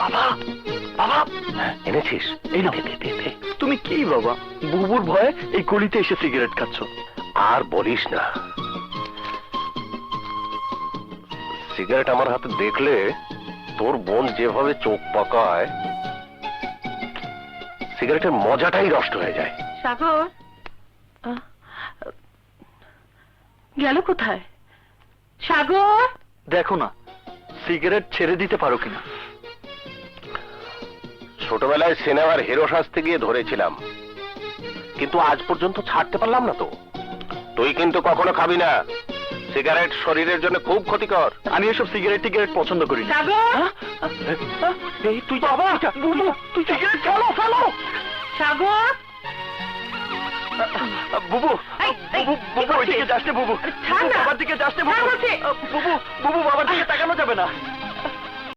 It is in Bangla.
বাবা বাবা এনেছিস? এই না, তুমি কি বাবা বুবুর ভয়ে এই গলিতে এসে সিগারেট খাচ্ছ? আর বলিস না, সিগারেট আমার হাতে দেখলে তোর বোন যেভাবে চোখ পাকায়, সিগারেটের মজাটাই নষ্ট হয়ে যায়। সাগর গেল কোথায়? সাগর, দেখো না সিগারেট ছেড়ে দিতে পারো কিনা। ছোটবেলায় সিনেমার হিরো সাজতে গিয়ে ধরেছিলাম, কিন্তু আজ পর্যন্ত ছাড়তে পারলাম না তো। তুই কিন্তু কখনো খাবি না, সিগারেট শরীরের জন্য খুব ক্ষতিকর। আমি এসব সিগারেট টিগারেট পছন্দ করি না। সাগর, এই তুই বাবা, বুবু তুই সিগারেট ফেলো ফেলো। সাগর, বুবু এই, এই, বুবু কি বুবু করছিস? ওইদিকে যাস না বুবু, ছাড় না। বাবার দিকে যাস না বুবু। ছাড় বলছি। বুবু বুবু বাবার দিকে তাকানো যাবে না।